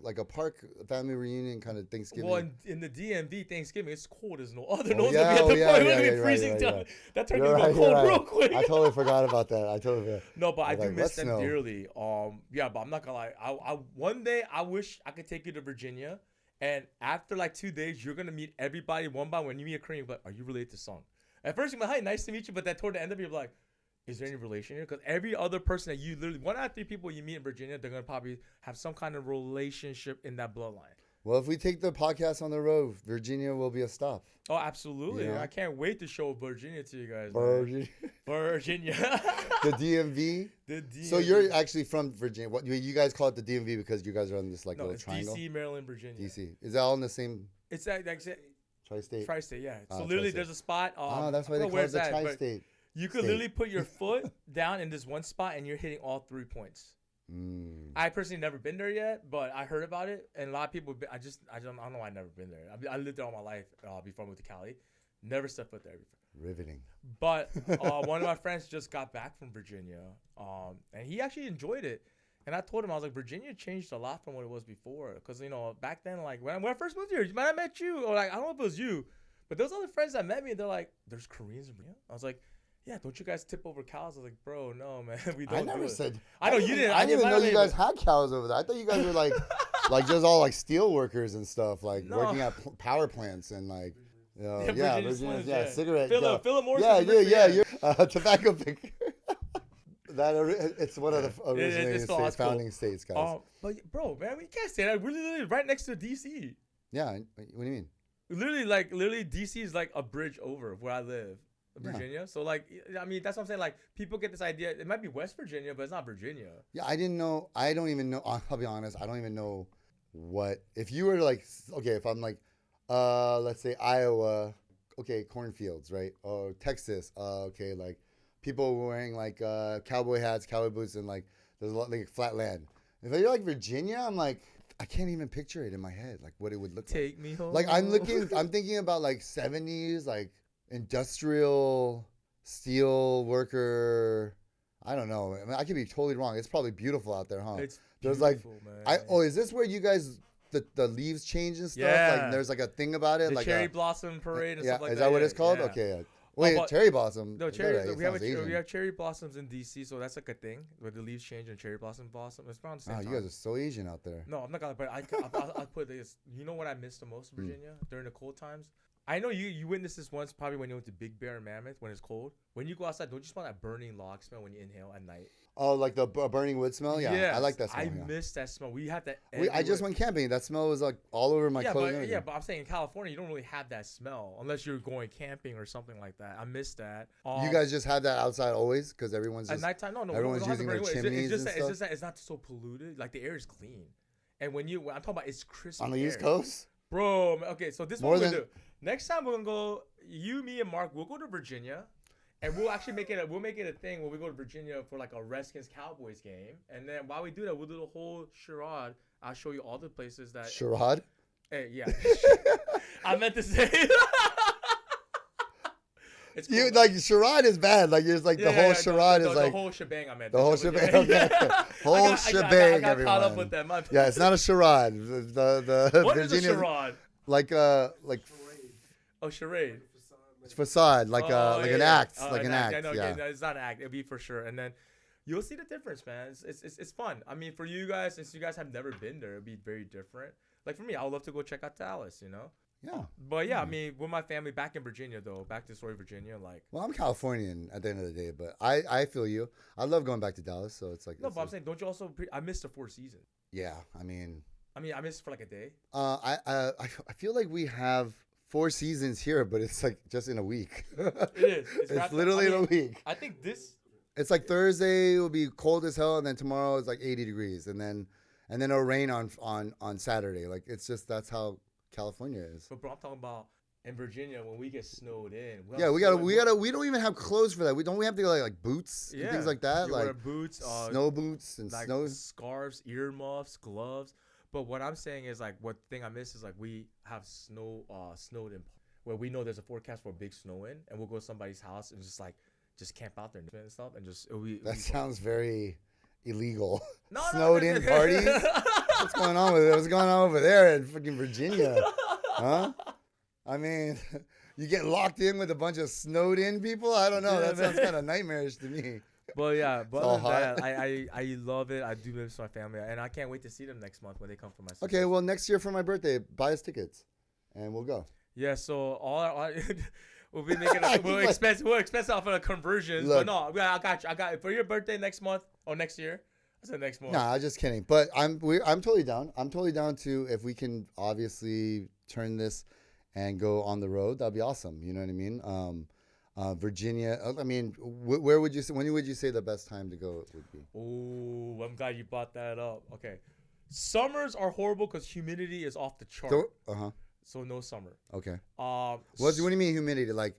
family reunion kind of Thanksgiving? Well, in the D.M.V Thanksgiving, it's cold as no other. We're gonna be freezing down. That turned into cold real quick. I totally forgot about that. No, but I do miss them dearly. Yeah, but I'm not gonna lie. I one day I wish I could take you to Virginia, and after like 2 days, you're gonna meet everybody one by one. When you meet a Korean, but are you related to Sung? At first, you're like, hi, nice to meet you. But then toward the end of it, you're like, is there any relation here? Because every other person that you literally, 1 out of 3 people you meet in Virginia, they're going to probably have some kind of relationship in that bloodline. Well, if we take the podcast on the road, Virginia will be a stop. Oh, absolutely. You know? I can't wait to show Virginia to you guys. Virginia. Virginia. The D.M.V. The DMV. So you're actually from Virginia. What you guys call it the D.M.V. because you guys are on this like no, little it's triangle? D.C., Maryland, Virginia. D.C. Is that all in the same It's like tri-state? Tri-state, yeah. So Oh, literally, tri-state. there's a spot. That's why they call it the tri-state. You could literally put your foot down in this one spot, and you're hitting all 3 points. I personally never been there yet, but I heard about it, and a lot of people. I don't know why I've never been there. I lived there all my life before I moved to Cali. Never stepped foot there before. Riveting. But one of my friends just got back from Virginia, and he actually enjoyed it. And I told him, I was like, Virginia changed a lot from what it was before, because back then, like when I first moved here, I met you, or like I don't know if it was you, but those other friends that met me, they're like, there's Koreans in Virginia. I was like, yeah, don't you guys tip over cows? I was like, bro, no, man, we don't. I never said. I know you didn't. I didn't even know you guys had cows over there. I thought you guys were like, like just all like steel workers and stuff, like working at power plants and like, Virginia, cigarette. Philip Morris. Yeah. Tobacco picker. It's one of the original founding states, guys. But bro, man, we can't say that. We're literally right next to DC. Yeah, what do you mean? Literally, DC is like a bridge over where I live. Virginia. Yeah. So like, I mean, that's what I'm saying. Like, people get this idea. It might be West Virginia, but it's not Virginia. Yeah, I didn't know. I don't even know. I'll be honest. I don't even know what. If you were like, okay, if I'm like, let's say Iowa, okay, cornfields, right? Or Texas, okay, like people wearing like cowboy hats, cowboy boots, and like there's a lot like flat land. If you're like Virginia, I'm like, I can't even picture it in my head, like what it would look like. Take me home. Like I'm thinking about like 70s, like industrial steel worker. I don't know. I mean, I could be totally wrong. It's probably beautiful out there, huh? It's there's beautiful, like, man. is this where you guys the leaves change and stuff? Yeah. Like there's like a thing about it, the like cherry blossom parade and stuff like that. Is that what it's called? Yeah. Okay. Wait, cherry blossom. No, cherry. We have cherry blossoms in DC, so that's like a thing where the leaves change and cherry blossom. It's around the same time. You guys are so Asian out there. No, I'm not gonna. But I'll put this. You know what I miss the most, Virginia, during the cold times? I know you witnessed this once, probably when you went to Big Bear and Mammoth when it's cold. When you go outside, don't you smell that burning log smell when you inhale at night? Oh, like the burning wood smell? Yeah, yes, I like that smell. I miss that smell. We had that. I just went camping. That smell was like all over my clothes. But I'm saying in California, you don't really have that smell unless you're going camping or something like that. I miss that. You guys just have that outside always because everyone's just, at nighttime. No, everyone's using their chimneys and stuff. It's just that it's not so polluted. Like the air is clean, and when I'm talking about, it's crisp on the East Coast. Bro, okay, so this is what we're gonna do. Next time we're gonna go, you, me, and Mark, we'll go to Virginia, and we'll actually make it a thing where we go to Virginia for like a Redskins Cowboys game, and then while we do that, we'll do the whole charade. I'll show you all the places that charade. Hey, yeah, I meant to say. It's cool, like charade is bad. Like it's like the whole charade is like the whole shebang. I meant the whole shebang. Okay. Whole shebang. I got caught up with that. Yeah, it's not a charade. The what Virginia, is a charade? Like Oh, charade. It's facade, like an act, like an act. I know, yeah. It's not an act. It'll be for sure. And then you'll see the difference, man. It's fun. I mean, for you guys, since you guys have never been there, it'll be very different. Like for me, I would love to go check out Dallas. Yeah. But yeah, I mean, with my family back in Virginia, though, back to Story, Virginia, like. Well, I'm Californian at the end of the day, but I feel you. I love going back to Dallas, so it's like. No, but I'm saying, don't you also? I missed the Four Seasons. Yeah, I mean, I missed it for like a day. I feel like we have 4 seasons here, but it's like just in a week. It is. It's literally in a week. I think this. It's like Thursday will be cold as hell, and then tomorrow is like 80 degrees, and then it'll rain on Saturday. Like it's just that's how California is. But bro, I'm talking about in Virginia when we get snowed in. We don't even have clothes for that. We have to go like boots and things like that. Like wear boots, snow boots and like snow scarves, earmuffs, gloves. But what I'm saying is like what thing I miss is like we have snowed in where we know there's a forecast for big snow in, and we'll go to somebody's house and just camp out there and stuff and just that sounds very illegal. No, snowed in parties. What's going on with it? What's going on over there in fucking Virginia? Huh? I mean, you get locked in with a bunch of snowed in people? I don't know. That sounds kind of nightmarish to me. But yeah, but that, I love it. I do miss my family, and I can't wait to see them next month when they come for my sister. Okay, well, next year for my birthday, buy us tickets, and we'll go. Yeah, so all we'll be making we'll expense off of the conversions. Look, but no, I got you. I got it for your birthday next month or next year. That's the next month. Nah, I'm just kidding. But I'm totally down. I'm totally down to if we can obviously turn this and go on the road. That'd be awesome. You know what I mean? Virginia. I mean, where would you say? When would you say the best time to go would be? Oh, I'm glad you brought that up. Okay, summers are horrible because humidity is off the chart. So no summer. Okay. What do you mean humidity? Like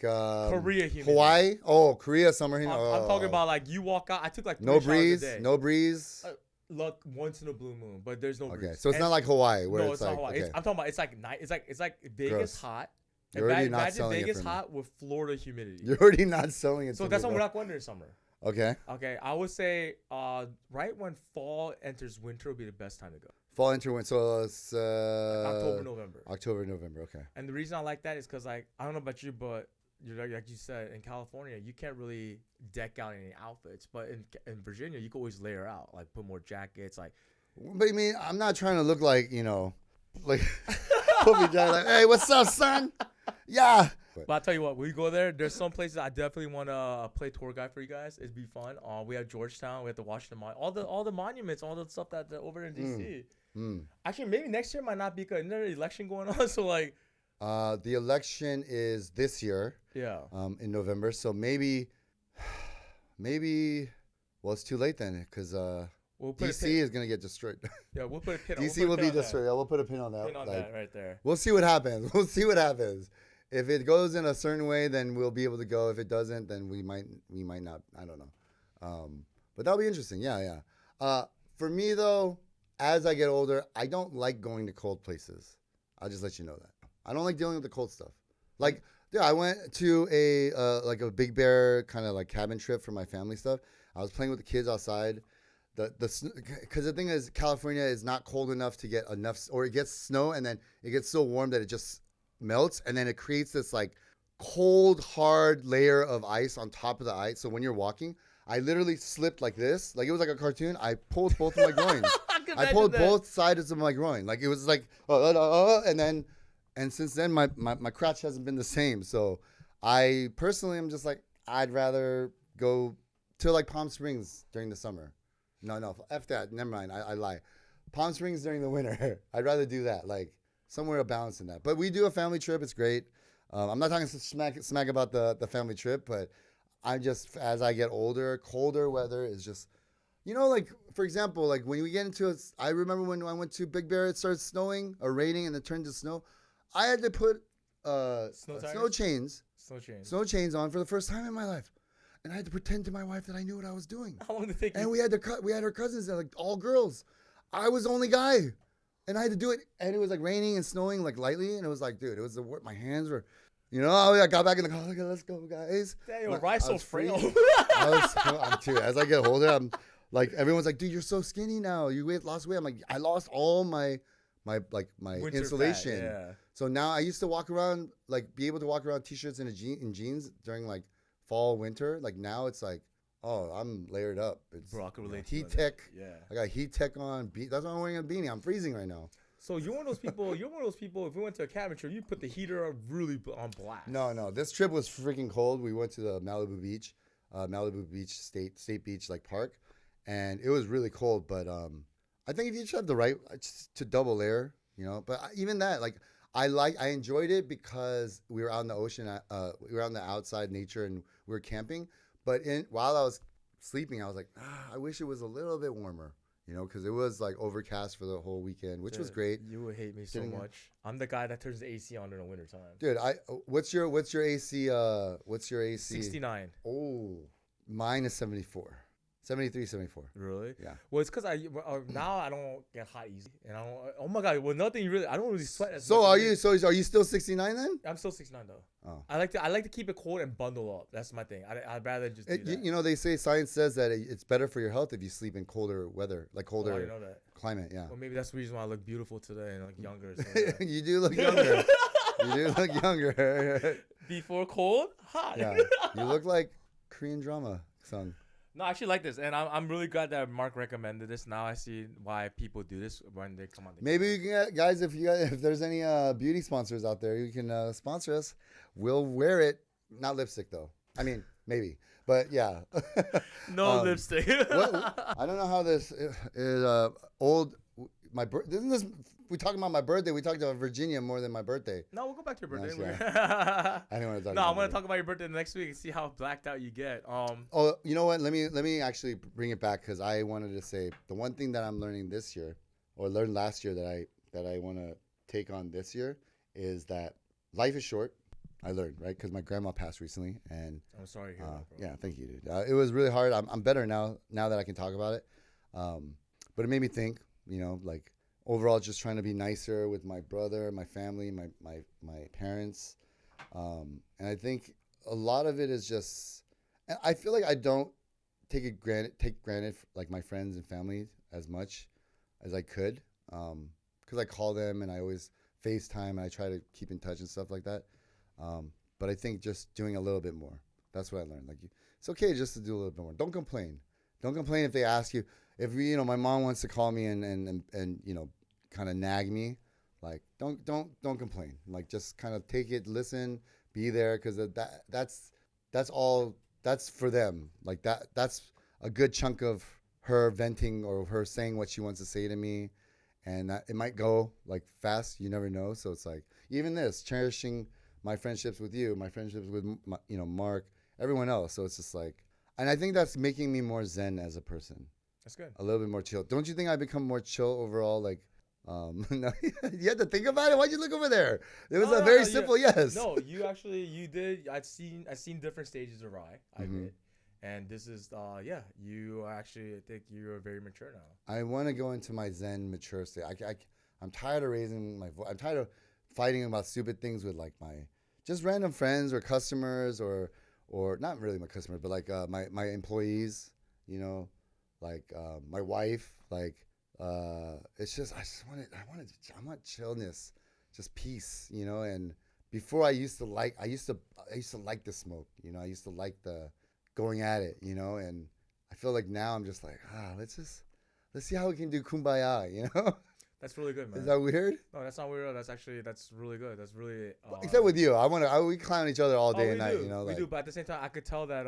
Korea humidity. Hawaii? Oh, Korea summer humidity. I'm talking about like you walk out. I took like 3 no showers breeze. a day. No breeze. Look, once in a blue moon, but there's no breeze. Okay, so it's not like Hawaii where no, it's not like. Hawaii. Okay. I'm talking about it's like night. It's like Vegas Gross. hot. You're already not Imagine selling Vegas it for me. hot with Florida humidity. You're already not selling it. So to that's me, why we're bro. not going during summer. Okay. Okay, I would say right when fall enters winter would be the best time to go. Fall, winter, winter. So it's October, November. October, November. Okay. And the reason I like that is because like I don't know about you, but like you said in California, you can't really deck out any outfits, but in Virginia, you can always layer out, like put more jackets, like. But I mean, I'm not trying to look like like put me down like, hey, what's up, son? Yeah. But I'll tell you what, when you go there, there's some places I definitely want to play tour guide for you guys. It'd be fun. We have Georgetown, we have the Washington Monument, all the monuments, all the stuff that over in DC. Actually, maybe next year might not be good. There's an election going on, so like. The election is this year. Yeah. In November, so maybe. Well, it's too late then, because DC is gonna get destroyed. Yeah, we'll put a pin. DC will be destroyed. Yeah, we'll put a pin on that. Pin on that right there. We'll see what happens. If it goes in a certain way, then we'll be able to go. If it doesn't, then we might not. I don't know. But that'll be interesting. Yeah. For me though, as I get older, I don't like going to cold places. I'll just let you know that. I don't like dealing with the cold stuff. Like, yeah, I went to a Big Bear kind of like cabin trip for my family stuff. I was playing with the kids outside. Because the thing is, California is not cold enough to get enough, or it gets snow and then it gets so warm that it just melts, and then it creates this like cold, hard layer of ice on top of the ice. So when you're walking, I literally slipped like this, like it was like a cartoon. I pulled both of my groins. I pulled both sides of my groin, like it was like and since then my crotch hasn't been the same. So I personally am just like, I'd rather go to like Palm Springs during the summer. No, F that. Never mind. I lie. Palm Springs during the winter. I'd rather do that. Like somewhere a balance in that. But we do a family trip. It's great. I'm not talking smack about the family trip, but I'm just, as I get older, colder weather is just, like, for example, like when we get into it, I remember when I went to Big Bear, it started snowing or raining and it turned to snow. I had to put snow chains on for the first time in my life. And I had to pretend to my wife that I knew what I was doing. How long did it take you? And we had her cousins that like all girls. I was the only guy. And I had to do it. And it was like raining and snowing like lightly. And it was like, dude, it was my hands were, I got back in the car. Okay, let's go, guys. Damn, your ride's so frail. I'm too. As I get older, I'm like, everyone's like, dude, you're so skinny now. You lost weight. I'm like, I lost all my winter insulation. Fat, yeah. So now I used to walk around, like be able to walk around t-shirts and jeans during like fall, winter. Like now it's like, oh, I'm layered up. It's heat tech. Yeah. I got heat tech on. That's why I'm wearing a beanie. I'm freezing right now. So you're one of those people. If we went to a cabin trip, you put the heater really on blast. No. This trip was freaking cold. We went to the Malibu Beach State Beach like park, and it was really cold. But I think if you just have the right to double layer, But even that, like, I enjoyed it because we were out in the ocean. We were out in the outside nature and we were camping. But while I was sleeping, I was like, I wish it was a little bit warmer. Because it was like overcast for the whole weekend, which was great. You would hate me so much. I'm the guy that turns the AC on in the wintertime. Dude, what's your AC? What's your AC? 69. Oh, mine is 74. 73, 74. Really? Yeah. Well, it's because now I don't get hot easy, and I don't. Oh my god! Well, nothing really. I don't really sweat as so much. Are you still 69 then? I'm still 69 though. Oh. I like to keep it cold and bundle up. That's my thing. I'd rather just do that. They say science says that it's better for your health if you sleep in colder weather, like colder I didn't know that. Climate. Yeah. Well, maybe that's the reason why I look beautiful today and look younger. So You do look younger. You do look younger. Before cold, hot. Yeah. You look like Korean drama song. No, I actually like this, and I'm really glad that Mark recommended this. Now I see why people do this when they come on. Maybe you can get, guys, if there's any beauty sponsors out there, you can sponsor us. We'll wear it, not lipstick though. I mean, maybe, but yeah. No lipstick. I don't know how this is old. Isn't this? We talking about my birthday. We talked about Virginia more than my birthday. No, we'll go back to your birthday. Yes, yeah. I didn't want to talk. No, I'm gonna talk about your birthday next week and see how blacked out you get. Oh, you know what? Let me actually bring it back because I wanted to say the one thing that I'm learning this year, or learned last year that I want to take on this year is that life is short. I learned, right? Because my grandma passed recently, and I'm sorry to hear that, bro. Yeah, thank you, dude. It was really hard. I'm better now that I can talk about it. But it made me think, like overall, just trying to be nicer with my brother, my family, my parents, and I think a lot of it is just. And I feel like I don't take granted like my friends and family as much as I could, because I call them and I always FaceTime and I try to keep in touch and stuff like that. But I think just doing a little bit more. That's what I learned. Like, it's okay just to do a little bit more. Don't complain. Don't complain if they ask you. If my mom wants to call me and kind of nag me, like don't complain. Like just kind of take it, listen, be there, because that's all. That's for them. Like that's a good chunk of her venting or her saying what she wants to say to me, and it might go like fast. You never know. So it's like even this cherishing my friendships with you, my friendships with Mark, everyone else. So it's just like, and I think that's making me more zen as a person. That's good. A little bit more chill. Don't you think I've become more chill overall? Like, no, you had to think about it. Why'd you look over there? It was a very simple yes. No, you did. I've seen different stages of Rye. I admit. And this is, you actually, I think you're very mature now. I want to go into my zen mature state. I'm tired of raising my voice. I'm tired of fighting about stupid things with like my just random friends or customers or not really my customers, but like my employees, like my wife, like it's just I want chillness, just peace, and before I used to like the smoke, I used to like the going at it, and I feel like now I'm just like let's see how we can do kumbaya, That's really good, man. Is that weird? No, that's not weird. That's really good. That's really. Except with you, we clown each other all day and night. We do, but at the same time, I could tell that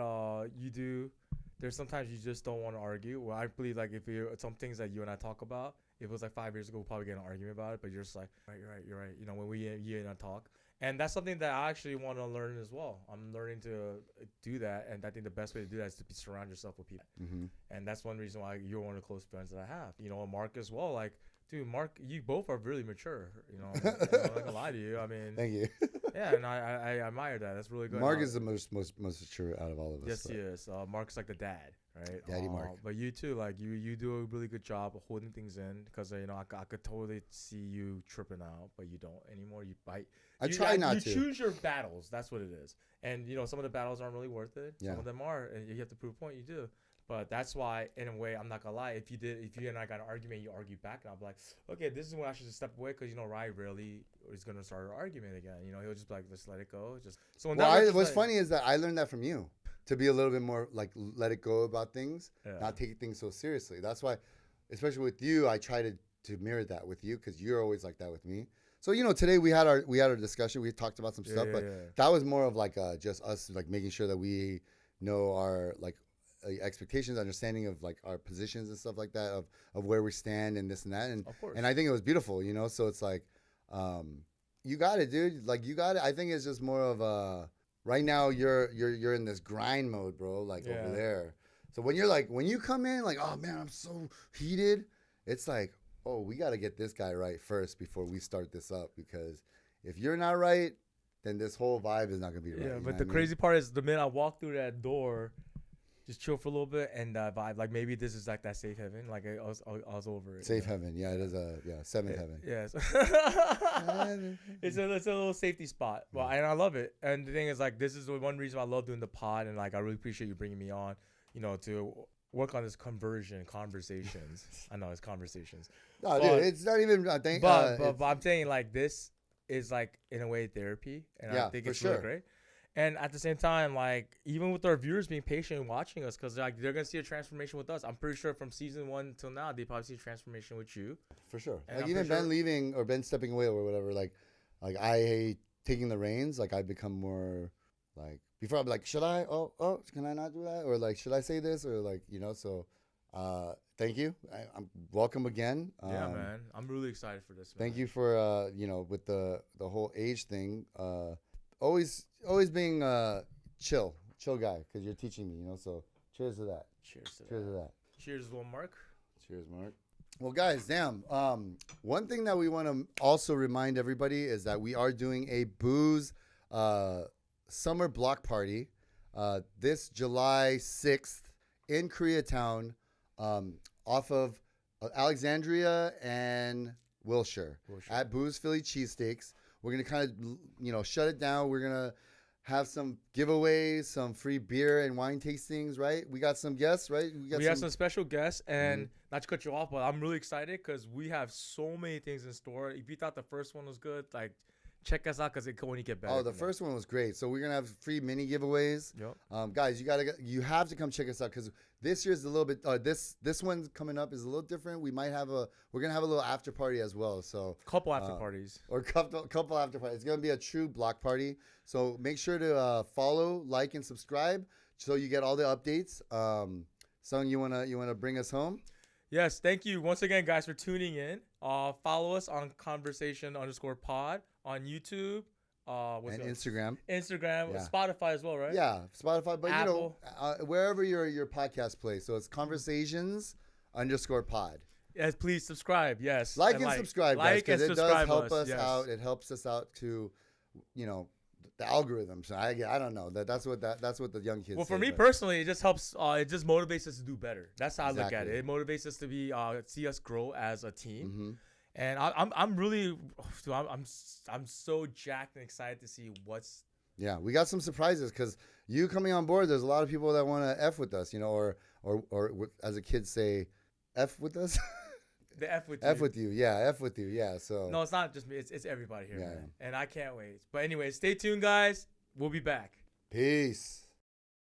you do. There's sometimes you just don't want to argue. Well, I believe like if some things that you and I talk about, if it was like 5 years ago, we'll probably get in an argument about it. But you're just like, right, you're right. When you and I talk, and that's something that I actually want to learn as well. I'm learning to do that, and I think the best way to do that is to surround yourself with people. Mm-hmm. And that's one reason why you're one of the close friends that I have. Mark as well. Like. Dude, Mark, you both are really mature. I'm not gonna lie to you. I mean, thank you. Yeah, and I admire that. That's really good. Mark is the most mature out of all of us. Yes, he is. Mark's like the dad, right? Daddy Mark. But you too, like you do a really good job of holding things in because I could totally see you tripping out, but you don't anymore. You bite. I try not to. You choose your battles. That's what it is. And some of the battles aren't really worth it. Yeah. Some of them are, and you have to prove a point. You do. But that's why, in a way, I'm not gonna lie. If you and I got an argument, you argue back, and I'll be like, okay, this is when I should step away because Rye rarely is gonna start an argument again. He'll just be like, just let it go. What's funny is that I learned that from you to be a little bit more like let it go about things, not take things so seriously. That's why, especially with you, I try to mirror that with you because you're always like that with me. So today we had our discussion. We talked about some stuff, but that was more of like just us like making sure that we know our like. Expectations, understanding of like our positions and stuff like that of where we stand and this and that, and I think it was beautiful, so it's like you got it, dude, like you got it. I think it's just more of right now you're in this grind mode, bro, like over there. So when you come in like, oh man, I'm so heated, it's like, oh, we got to get this guy right first before we start this up, because if you're not right, then this whole vibe is not gonna be right. Yeah, but the crazy part is the minute I walk through that door, just chill for a little bit and vibe. Like maybe this is like that safe heaven. Like I was over it. Safe heaven, yeah, it is seventh heaven. Yes, it's a little safety spot. Well, and I love it. And the thing is, like, this is the one reason I love doing the pod, and like I really appreciate you bringing me on. To work on this conversations. I know it's conversations. No, dude, it's not even. But I'm saying like this is like in a way therapy, and I think it's really great. And at the same time, like, even with our viewers being patient and watching us, because like they're gonna see a transformation with us. I'm pretty sure from season 1 till now, they probably see a transformation with you. For sure. And like even Ben leaving or Ben stepping away or whatever, like I taking the reins, like I've become more like before I'd be like, should I? Oh, can I not do that? Or like, should I say this? Or like, so thank you. I'm welcome again. Yeah, man. I'm really excited for this, man. Thank you for, with the whole age thing. Always being chill guy, because you're teaching me, so cheers to that. Cheers to that. Cheers, little Mark. Cheers, Mark. Well, guys, damn. One thing that we want to also remind everybody is that we are doing a booze summer block party this July 6th in Koreatown, off of Alexandria and Wilshire. At Booze Philly Cheesesteaks. We're going to kind of, shut it down. We're going to have some giveaways, some free beer and wine tastings, right? We got some guests, right? We have some special guests, and not to cut you off, but I'm really excited because we have so many things in store. If you thought the first one was good, like, check us out because it can only get better. Oh, the first one was great. So we're gonna have free mini giveaways. Yep. Guys, you have to come check us out because this year's a little bit. This one coming up is a little different. We're gonna have a little after party as well. So couple after parties or couple after parties. It's gonna be a true block party. So make sure to follow, like, and subscribe so you get all the updates. Sung, you wanna bring us home? Yes, thank you once again, guys, for tuning in. Follow us on Conversation_pod on YouTube. And Instagram. Yeah. Spotify as well, right? Yeah, Spotify. But Apple. Wherever your podcast plays. So it's Conversations_pod. Yes, please subscribe. Yes, like and subscribe, guys, because it does help us yes. out. It helps us out to, the algorithms. I don't know that's what the young kids. Well, say, for me personally, it just helps. It just motivates us to do better. That's how I look at it. It motivates us to be see us grow as a team. Mm-hmm. And I'm really, I'm so jacked and excited to see what's. Yeah, we got some surprises because you coming on board. There's a lot of people that want to F with us, or as a kid say, F with us. The F with you. F with you, yeah. F with you, yeah. So no, it's not just me. It's everybody here, yeah. man. And I can't wait. But anyway, stay tuned, guys. We'll be back. Peace.